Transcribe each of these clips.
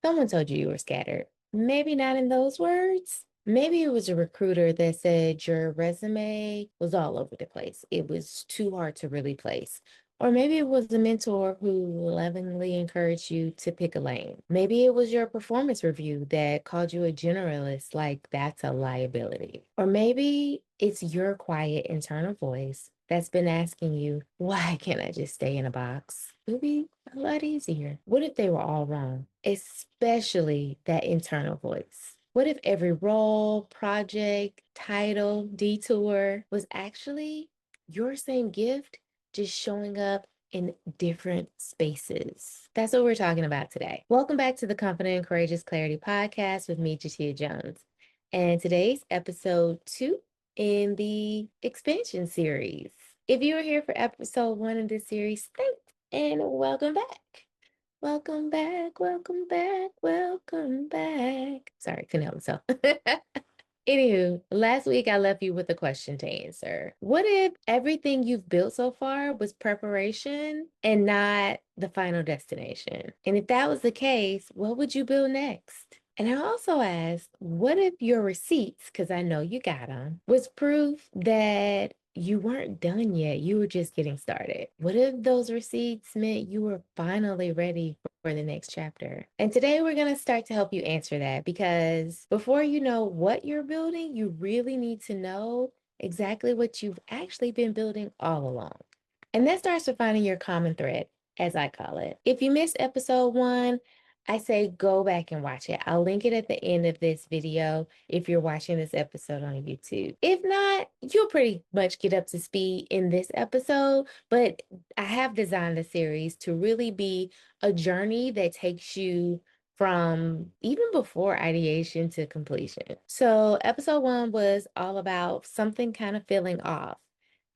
Someone told you were scattered. Maybe not in those words. Maybe it was a recruiter that said your resume was all over the place. It was too hard to really place. Or maybe it was a mentor who lovingly encouraged you to pick a lane. Maybe it was your performance review that called you a generalist, like that's a liability. Or maybe it's your quiet internal voice that's been asking you, why can't I just stay in a box? It would be a lot easier. What if they were all wrong? Especially that internal voice. What if every role, project, title, detour was actually your same gift, just showing up in different spaces? That's what we're talking about today. Welcome back to the Confident and Courageous Clarity Podcast with me, Jateya Jones. And today's episode 2 in the expansion series. If you were here for episode 1 in this series, thanks and welcome back. Welcome back, welcome back, welcome back. Sorry, couldn't help myself. Anywho, last week I left you with a question to answer. What if everything you've built so far was preparation and not the final destination? And if that was the case, what would you build next? And I also asked, what if your receipts, because I know you got them, was proof that you weren't done yet? You were just getting started. What if those receipts meant you were finally ready for the next chapter? And today we're going to start to help you answer that, because before you know what you're building, you really need to know exactly what you've actually been building all along. And that starts with finding your common thread, as I call it. If you missed episode 1, I say go back and watch it. I'll link it at the end of this video if you're watching this episode on YouTube. If not, you'll pretty much get up to speed in this episode, but I have designed the series to really be a journey that takes you from even before ideation to completion. So episode 1 was all about something kind of feeling off.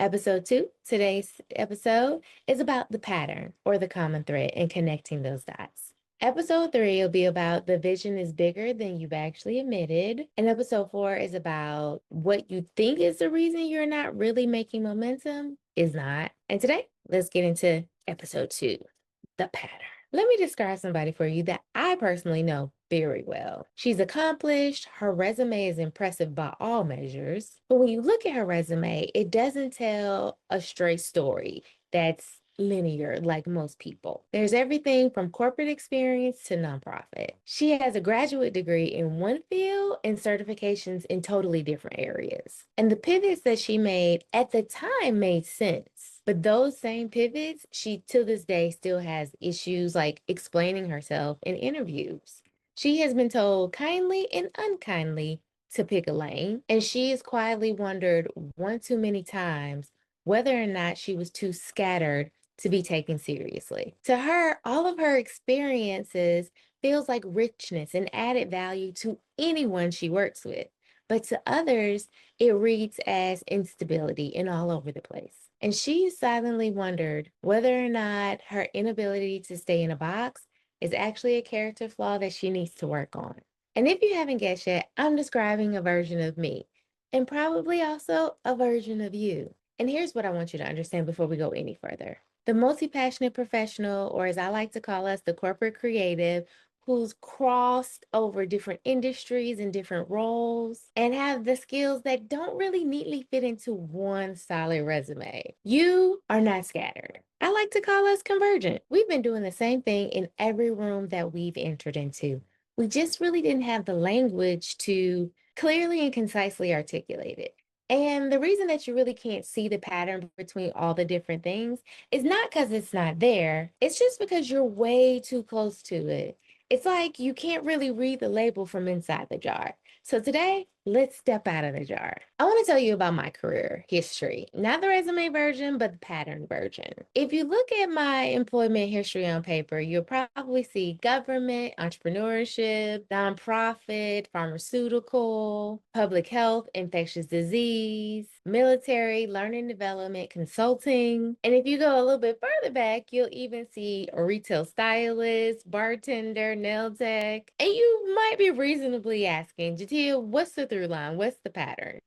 Episode 2, today's episode, is about the pattern or the common thread and connecting those dots. Episode 3 will be about the vision is bigger than you've actually admitted. And episode 4 is about what you think is the reason you're not really making momentum is not. And today, let's get into episode 2, the pattern. Let me describe somebody for you that I personally know very well. She's accomplished. Her resume is impressive by all measures. But when you look at her resume, it doesn't tell a straight story that's linear like most people. There's everything from corporate experience to nonprofit. She has a graduate degree in one field and certifications in totally different areas. And the pivots that she made at the time made sense. But those same pivots, she to this day still has issues like explaining herself in interviews. She has been told kindly and unkindly to pick a lane, and she has quietly wondered one too many times whether or not she was too scattered to be taken seriously. To her, all of her experiences feels like richness and added value to anyone she works with. But to others, it reads as instability and all over the place. And she silently wondered whether or not her inability to stay in a box is actually a character flaw that she needs to work on. And if you haven't guessed yet, I'm describing a version of me and probably also a version of you. And here's what I want you to understand before we go any further. The multi-passionate professional, or as I like to call us, the corporate creative, who's crossed over different industries and different roles and have the skills that don't really neatly fit into one solid resume. You are not scattered. I like to call us convergent. We've been doing the same thing in every room that we've entered into. We just really didn't have the language to clearly and concisely articulate it. And the reason that you really can't see the pattern between all the different things is not because it's not there. It's just because you're way too close to it. It's like you can't really read the label from inside the jar. So today, let's step out of the jar. I want to tell you about my career history, not the resume version, but the pattern version. If you look at my employment history on paper, you'll probably see government, entrepreneurship, nonprofit, pharmaceutical, public health, infectious disease, military, learning development, consulting. And if you go a little bit further back, you'll even see a retail stylist, bartender, nail tech. And you might be reasonably asking, Jateya, what's the through line? What's the pattern?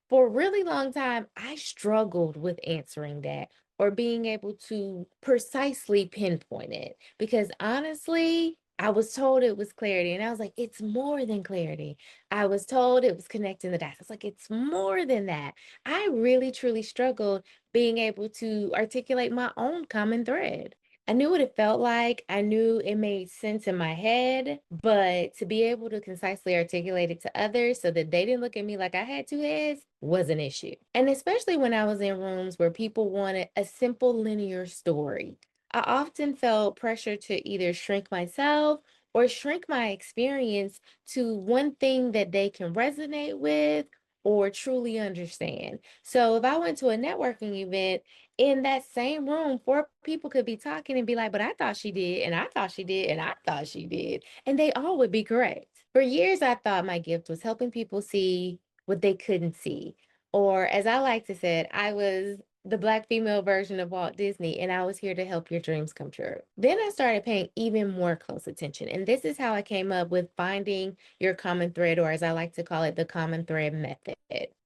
For a really long time, I struggled with answering that or being able to precisely pinpoint it because honestly, I was told it was clarity, and I was like, it's more than clarity. I was told it was connecting the dots. It's like, it's more than that. I really, truly struggled being able to articulate my own common thread. I knew what it felt like. I knew it made sense in my head, but to be able to concisely articulate it to others so that they didn't look at me like I had two heads was an issue. And especially when I was in rooms where people wanted a simple linear story. I often felt pressure to either shrink myself or shrink my experience to one thing that they can resonate with or truly understand. So if I went to a networking event, in that same room, four people could be talking and be like, but I thought she did, and I thought she did, and I thought she did. And they all would be correct. For years, I thought my gift was helping people see what they couldn't see. Or as I like to say, I was the Black female version of Walt Disney, and I was here to help your dreams come true. Then I started paying even more close attention. And this is how I came up with finding your common thread, or as I like to call it, the common thread method.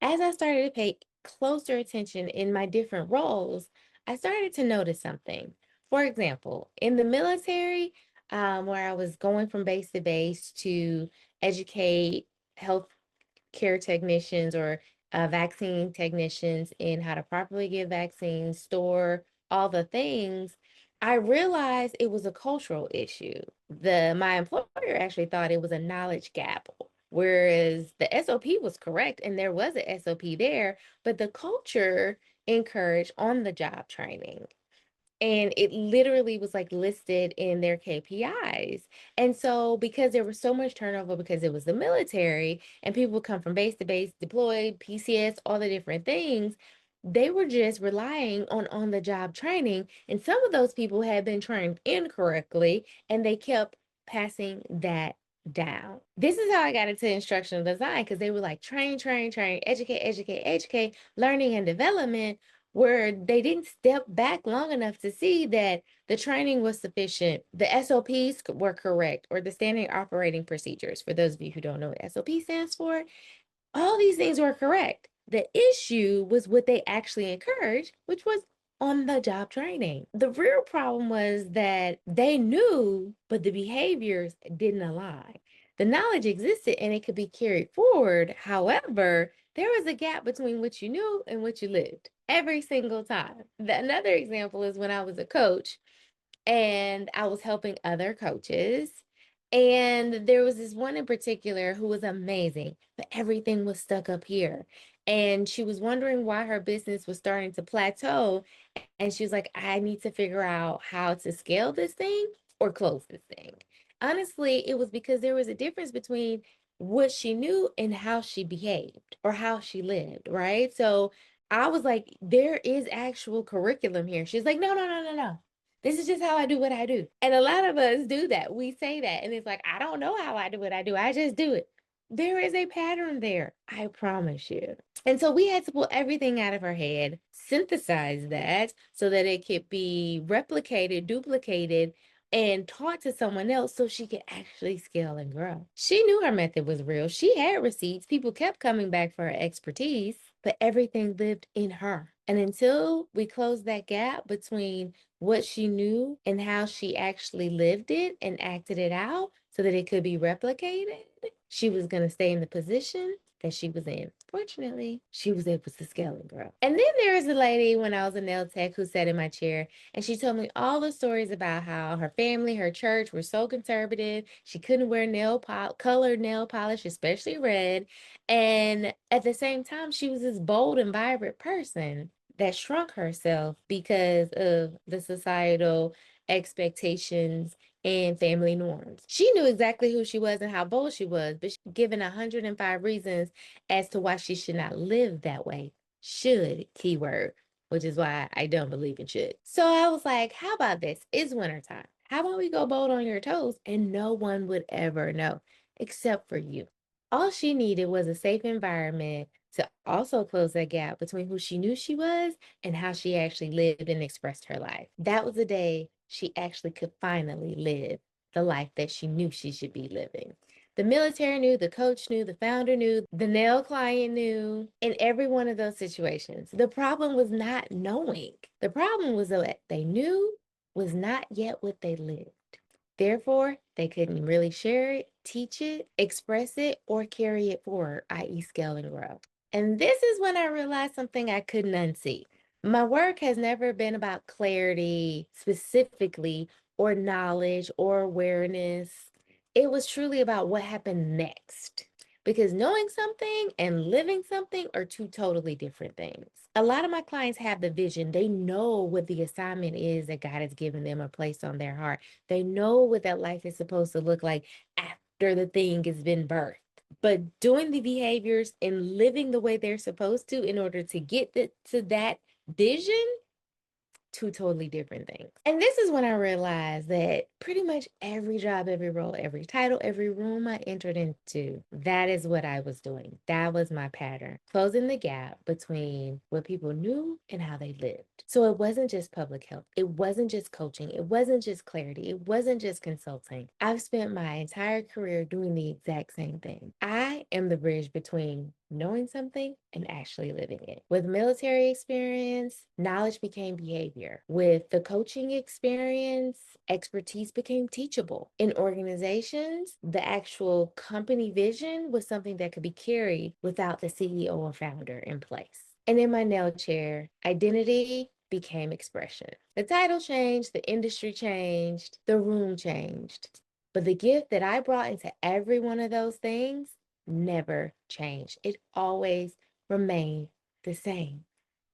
As I started to pay closer attention in my different roles, I started to notice something. For example, in the military, where I was going from base to base to educate health care technicians or vaccine technicians in how to properly give vaccines, store all the things, I realized it was a cultural issue. My employer actually thought it was a knowledge gap, whereas the SOP was correct and there was an SOP there, but the culture encouraged on the job training. And it literally was like listed in their KPIs. And so, because there was so much turnover, because it was the military and people would come from base to base, deployed, PCS, all the different things, they were just relying on the job training. And some of those people had been trained incorrectly and they kept passing that down. This is how I got into instructional design because they were like train, train, train, educate, educate, educate, learning and development, where they didn't step back long enough to see that the training was sufficient, the SOPs were correct, or the standard operating procedures. For those of you who don't know what SOP stands for, all these things were correct. The issue was what they actually encouraged, which was on the job training. The real problem was that they knew, but the behaviors didn't align. The knowledge existed and it could be carried forward. However, there was a gap between what you knew and what you lived every single time. Another example is when I was a coach and I was helping other coaches. And there was this one in particular who was amazing, but everything was stuck up here. And she was wondering why her business was starting to plateau. And she was like, I need to figure out how to scale this thing or close this thing. Honestly, it was because there was a difference between what she knew and how she behaved or how she lived, right? So I was like, there is actual curriculum here. She's like, no, no, no, no, no. This is just how I do what I do. And a lot of us do that. We say that. And it's like, I don't know how I do what I do. I just do it. There is a pattern there. I promise you. And so we had to pull everything out of her head, synthesize that so that it could be replicated, duplicated, and taught to someone else so she could actually scale and grow. She knew her method was real. She had receipts. People kept coming back for her expertise, but everything lived in her. And until we closed that gap between what she knew and how she actually lived it and acted it out so that it could be replicated, she was going to stay in the position that she was in. Fortunately, she was able to scale and grow. And then there was a lady when I was a nail tech who sat in my chair and she told me all the stories about how her family, her church were so conservative. She couldn't wear colored nail polish, especially red. And at the same time, she was this bold and vibrant person that shrunk herself because of the societal expectations and family norms. She knew exactly who she was and how bold she was, but she given 105 reasons as to why she should not live that way. Should, keyword, which is why I don't believe in should. So I was like, how about this? It's wintertime. How about we go bold on your toes and no one would ever know except for you. All she needed was a safe environment to also close that gap between who she knew she was and how she actually lived and expressed her life. That was the day she actually could finally live the life that she knew she should be living. The military knew, the coach knew, the founder knew, the nail client knew, in every one of those situations. The problem was not knowing. The problem was that they knew was not yet what they lived. Therefore, they couldn't really share it, teach it, express it, or carry it forward, i.e., scale and grow. And this is when I realized something I couldn't unsee. My work has never been about clarity specifically, or knowledge, or awareness. It was truly about what happened next. Because knowing something and living something are two totally different things. A lot of my clients have the vision. They know what the assignment is that God has given them or placed on their heart. They know what that life is supposed to look like after the thing has been birthed. But doing the behaviors and living the way they're supposed to in order to get to that vision, two totally different things. And this is when I realized that pretty much every job, every role, every title, every room I entered into, that is what I was doing. That was my pattern, closing the gap between what people knew and how they lived. So it wasn't just public health. It wasn't just coaching. It wasn't just clarity. It wasn't just consulting. I've spent my entire career doing the exact same thing. I am the bridge between knowing something and actually living it. With military experience, knowledge became behavior. With the coaching experience, expertise became teachable. In organizations, the actual company vision was something that could be carried without the CEO or founder in place. And in my nail chair, identity became expression. The title changed, the industry changed, the room changed. But the gift that I brought into every one of those things never changed. It always remained the same.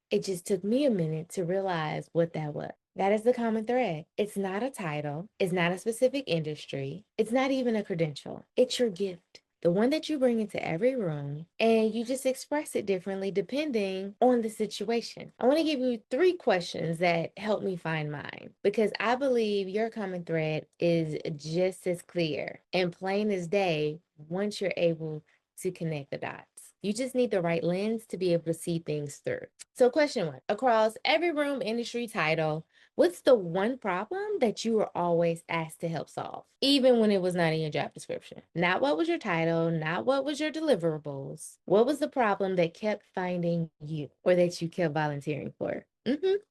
It just took me a minute to realize what that was. That is the common thread. It's not a title, it's not a specific industry, it's not even a credential. It's your gift. The one that you bring into every room, and you just express it differently depending on the situation. I want to give you 3 questions that help me find mine because I believe your common thread is just as clear and plain as day once you're able to connect the dots. You just need the right lens to be able to see things through. So, question 1, across every room, industry, title, what's the one problem that you were always asked to help solve, even when it was not in your job description? Not what was your title, not what was your deliverables. What was the problem that kept finding you or that you kept volunteering for?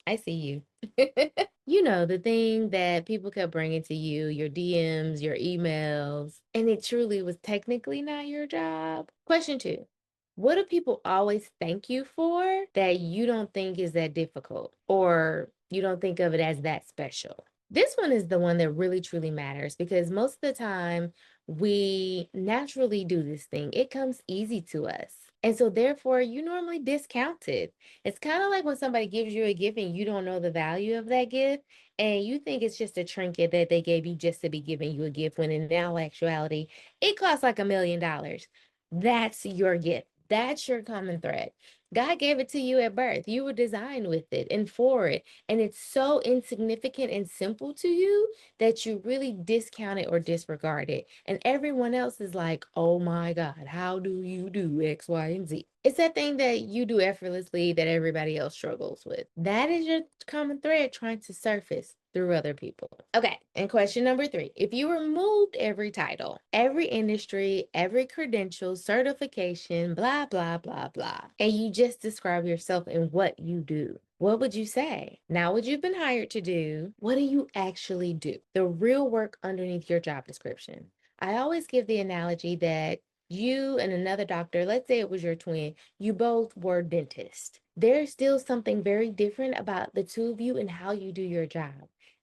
I see you. You know, the thing that people kept bringing to you, your DMs, your emails, and it truly was technically not your job. Question 2, what do people always thank you for that you don't think is that difficult or you don't think of it as that special? This one is the one that really truly matters because most of the time we naturally do this thing. It comes easy to us. And so therefore you normally discount it. It's kind of like when somebody gives you a gift and you don't know the value of that gift and you think it's just a trinket that they gave you just to be giving you a gift when in all actuality it costs like $1 million. That's your gift. That's your common thread. God gave it to you at birth. You were designed with it and for it. And it's so insignificant and simple to you that you really discount it or disregard it. And everyone else is like, oh my God, how do you do X, Y, and Z? It's that thing that you do effortlessly that everybody else struggles with. That is your common thread trying to surface through other people. Okay, and question number 3. If you removed every title, every industry, every credential, certification, blah, blah, blah, blah, and you just describe yourself and what you do, what would you say? Now, what you've been hired to do, what do you actually do? The real work underneath your job description. I always give the analogy that you and another doctor, let's say it was your twin, you both were dentists. There's still something very different about the two of you and how you do your job.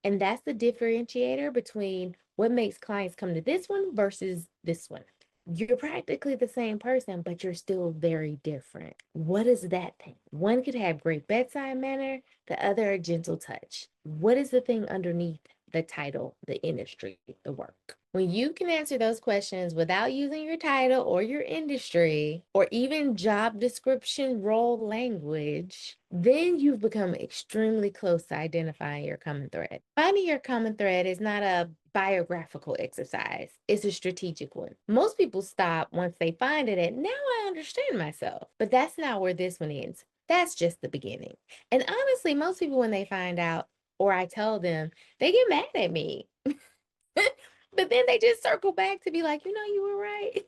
And that's the differentiator between what makes clients come to this one versus this one. You're practically the same person, but you're still very different. What is that thing? One could have great bedside manner, the other a gentle touch. What is the thing underneath the title, the industry, the work? When you can answer those questions without using your title or your industry or even job description role language, then you've become extremely close to identifying your common thread. Finding your common thread is not a biographical exercise, it's a strategic one. Most people stop once they find it at now I understand myself, but that's not where this one ends. That's just the beginning. And honestly, most people, when they find out or I tell them, they get mad at me. But then they just circle back to be like, you were right.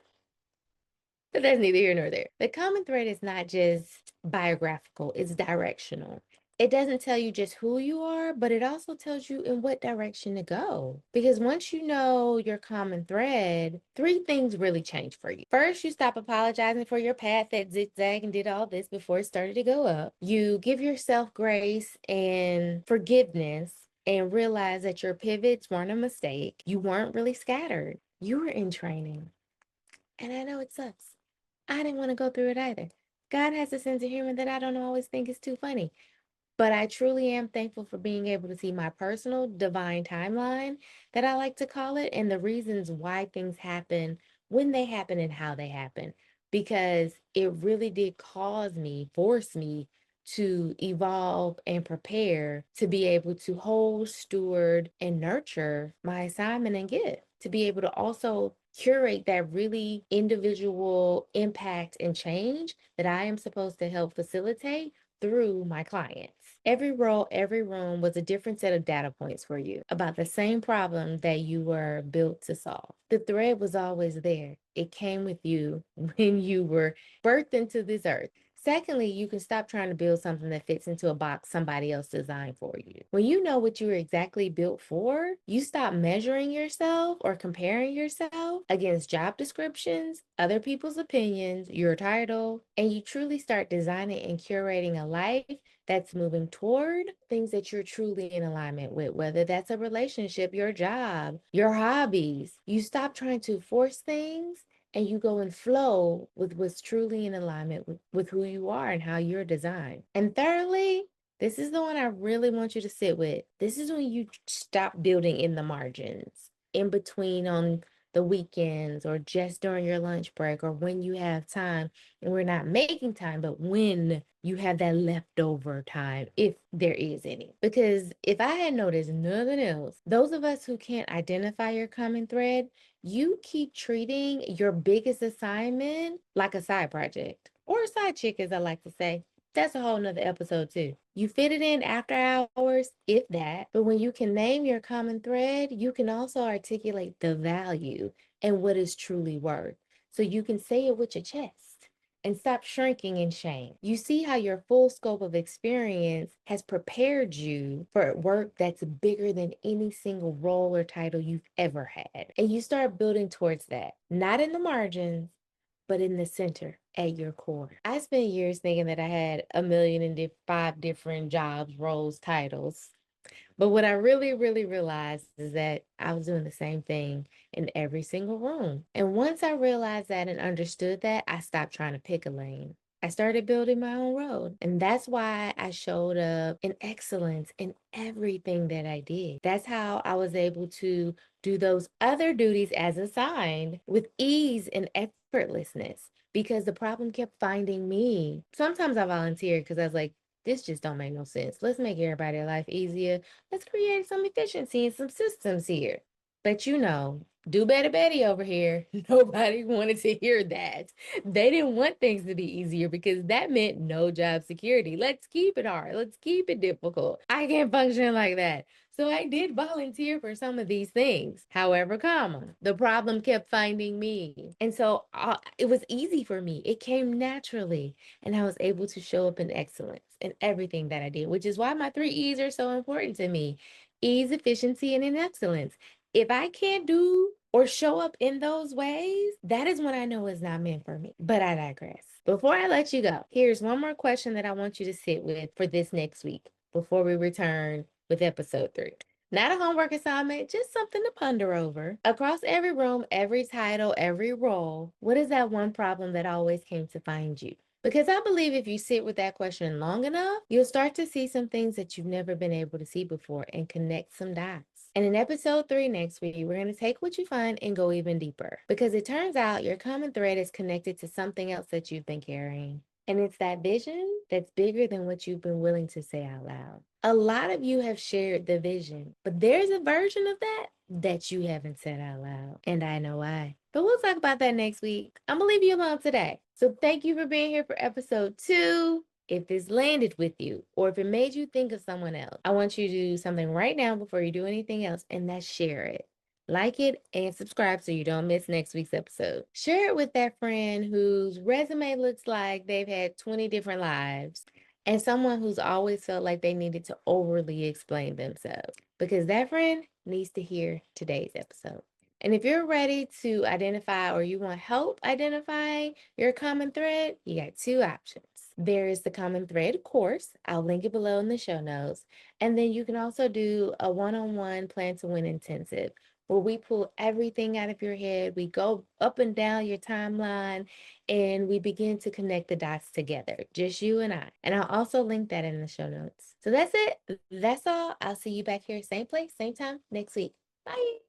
But that's neither here nor there. The common thread is not just biographical, it's directional. It doesn't tell you just who you are, but it also tells you in what direction to go. Because once you know your common thread, three things really change for you. First, you stop apologizing for your path that zigzag and did all this before it started to go up. You give yourself grace and forgiveness and realize that your pivots weren't a mistake. You weren't really scattered. You were in training. And I know it sucks. I didn't want to go through it either. God has a sense of humor that I don't always think is too funny. But I truly am thankful for being able to see my personal divine timeline, that I like to call it, and the reasons why things happen, when they happen, and how they happen. Because it really did force me to evolve and prepare to be able to hold, steward, and nurture my assignment and gift. To be able to also curate that really individual impact and change that I am supposed to help facilitate through my clients. Every role, every room was a different set of data points for you about the same problem that you were built to solve. The thread was always there. It came with you when you were birthed into this earth. Secondly, you can stop trying to build something that fits into a box somebody else designed for you. When you know what you were exactly built for, you stop measuring yourself or comparing yourself against job descriptions, other people's opinions, your title, and you truly start designing and curating a life that's moving toward things that you're truly in alignment with, whether that's a relationship, your job, your hobbies. You stop trying to force things and you go and flow with what's truly in alignment with who you are and how you're designed. And thirdly, this is the one I really want you to sit with. This is when you stop building in the margins, in between on the weekends or just during your lunch break or when you have time. And we're not making time, but when you have that leftover time, if there is any. Because if I had noticed nothing else, those of us who can't identify your common thread, you keep treating your biggest assignment like a side project or a side chick, as I like to say. That's a whole nother episode too. You fit it in after hours, if that. But when you can name your common thread, you can also articulate the value and what is truly worth. So you can say it with your chest and stop shrinking in shame. You see how your full scope of experience has prepared you for work that's bigger than any single role or title you've ever had. And you start building towards that, not in the margins, but in the center at your core. I spent years thinking that I had a million and five different jobs, roles, titles. But what I really, really realized is that I was doing the same thing in every single room. And once I realized that and understood that, I stopped trying to pick a lane. I started building my own road. And that's why I showed up in excellence in everything that I did. That's how I was able to do those other duties as assigned with ease and effortlessness because the problem kept finding me. Sometimes I volunteered because I was like, this just don't make no sense. Let's make everybody's life easier. Let's create some efficiency and some systems here. But do better Betty over here. Nobody wanted to hear that. They didn't want things to be easier because that meant no job security. Let's keep it hard. Let's keep it difficult. I can't function like that. So I did volunteer for some of these things. However, the problem kept finding me. And so it was easy for me. It came naturally. And I was able to show up in excellence in everything that I did, which is why my three E's are so important to me: ease, efficiency, and in excellence. If I can't do or show up in those ways, that is when I know it's not meant for me. But I digress. Before I let you go, here's one more question that I want you to sit with for this next week before we return with episode 3. Not a homework assignment, just something to ponder over. Across every room, every title, every role, what is that one problem that always came to find you? Because I believe if you sit with that question long enough, you'll start to see some things that you've never been able to see before and connect some dots. And in episode 3 next week, we're going to take what you find and go even deeper. Because it turns out your common thread is connected to something else that you've been carrying. And it's that vision that's bigger than what you've been willing to say out loud. A lot of you have shared the vision, but there's a version of that you haven't said out loud. And I know why. But we'll talk about that next week. I'm going to leave you alone today. So thank you for being here for episode 2. If this landed with you or if it made you think of someone else, I want you to do something right now before you do anything else, and that's share it. Like it and subscribe so you don't miss next week's episode. Share it with that friend whose resume looks like they've had 20 different lives. and someone who's always felt like they needed to overly explain themselves, because that friend needs to hear today's episode. And if you're ready to identify or you want help identifying your common thread, you got two options. There is the common thread course. I'll link it below in the show notes. And then you can also do a one-on-one plan to win intensive where we pull everything out of your head. We go up and down your timeline and we begin to connect the dots together, just you and I. And I'll also link that in the show notes. So that's it. That's all. I'll see you back here, same place, same time next week. Bye.